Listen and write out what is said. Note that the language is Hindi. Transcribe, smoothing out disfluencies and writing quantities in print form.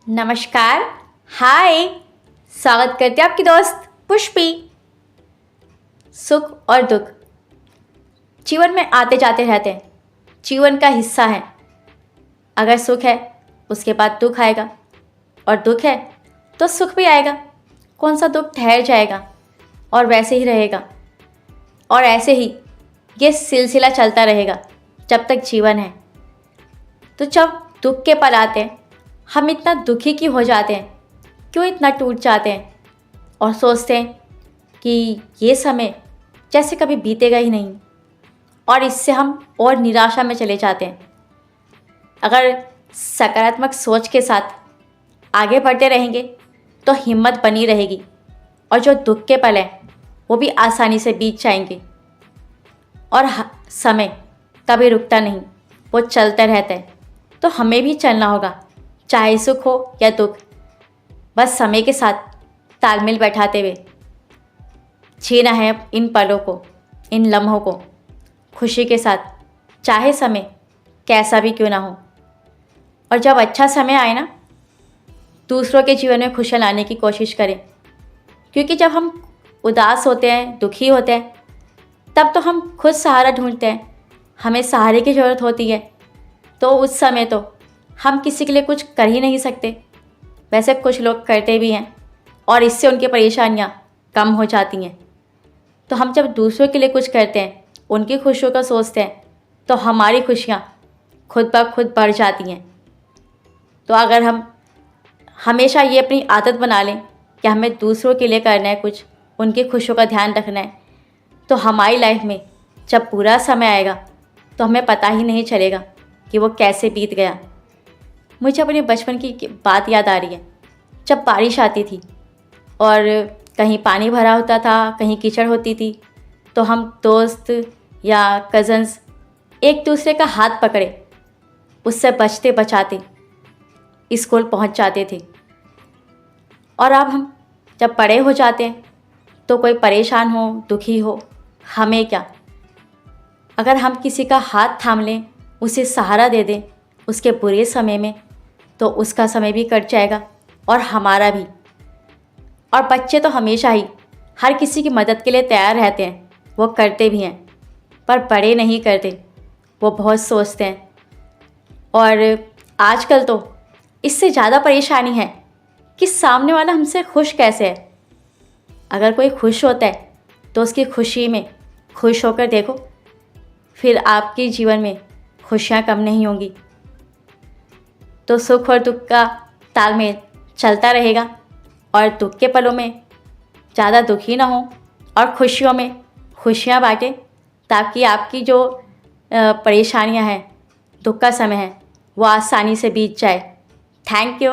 नमस्कार। हाय। स्वागत करते हैं आपकी दोस्त पुष्पी। सुख और दुख जीवन में आते जाते रहते हैं, जीवन का हिस्सा है। अगर सुख है उसके बाद दुख आएगा और दुख है तो सुख भी आएगा। कौन सा दुख ठहर जाएगा और वैसे ही रहेगा, और ऐसे ही ये सिलसिला चलता रहेगा जब तक जीवन है। तो जब दुख के पल आते हैं हम इतना दुखी क्यों हो जाते हैं, क्यों इतना टूट जाते हैं और सोचते हैं कि ये समय जैसे कभी बीतेगा ही नहीं, और इससे हम और निराशा में चले जाते हैं। अगर सकारात्मक सोच के साथ आगे बढ़ते रहेंगे तो हिम्मत बनी रहेगी और जो दुख के पल हैं वो भी आसानी से बीत जाएंगे। और समय कभी रुकता नहीं, वो चलता रहता है। तो हमें भी चलना होगा, चाहे सुख हो या दुख, बस समय के साथ तालमेल बैठाते हुए जीना है इन पलों को, इन लम्हों को खुशी के साथ, चाहे समय कैसा भी क्यों ना हो। और जब अच्छा समय आए ना, दूसरों के जीवन में खुशियाँ लाने की कोशिश करें, क्योंकि जब हम उदास होते हैं, दुखी होते हैं, तब तो हम खुद सहारा ढूंढते हैं, हमें सहारे की ज़रूरत होती है। तो उस समय तो हम किसी के लिए कुछ कर ही नहीं सकते। वैसे कुछ लोग करते भी हैं और इससे उनकी परेशानियां कम हो जाती हैं। तो हम जब दूसरों के लिए कुछ करते हैं, उनकी खुशियों का सोचते हैं, तो हमारी खुशियां खुद ब खुद बढ़ जाती हैं। तो अगर हम हमेशा ये अपनी आदत बना लें कि हमें दूसरों के लिए करना है कुछ, उनकी खुशियों का ध्यान रखना है, तो हमारी लाइफ में जब पूरा समय आएगा तो हमें पता ही नहीं चलेगा कि वो कैसे बीत गया। मुझे अपने बचपन की बात याद आ रही है, जब बारिश आती थी और कहीं पानी भरा होता था, कहीं कीचड़ होती थी, तो हम दोस्त या कज़न्स एक दूसरे का हाथ पकड़े उससे बचते बचाते स्कूल पहुंच जाते थे। और अब हम जब बड़े हो जाते हैं तो कोई परेशान हो, दुखी हो, हमें क्या। अगर हम किसी का हाथ थाम लें, उसे सहारा दे दें उसके बुरे समय में, तो उसका समय भी कट जाएगा और हमारा भी। और बच्चे तो हमेशा ही हर किसी की मदद के लिए तैयार रहते हैं, वो करते भी हैं, पर बड़े नहीं करते, वो बहुत सोचते हैं। और आजकल तो इससे ज़्यादा परेशानी है कि सामने वाला हमसे खुश कैसे है। अगर कोई खुश होता है तो उसकी खुशी में खुश होकर देखो, फिर आपके जीवन में खुशियाँ कम नहीं होंगी। तो सुख और दुख का तालमेल चलता रहेगा, और दुख के पलों में ज़्यादा दुखी ना हो और खुशियों में खुशियाँ बांटें, ताकि आपकी जो परेशानियां हैं, दुख का समय है, वो आसानी से बीत जाए। Thank you.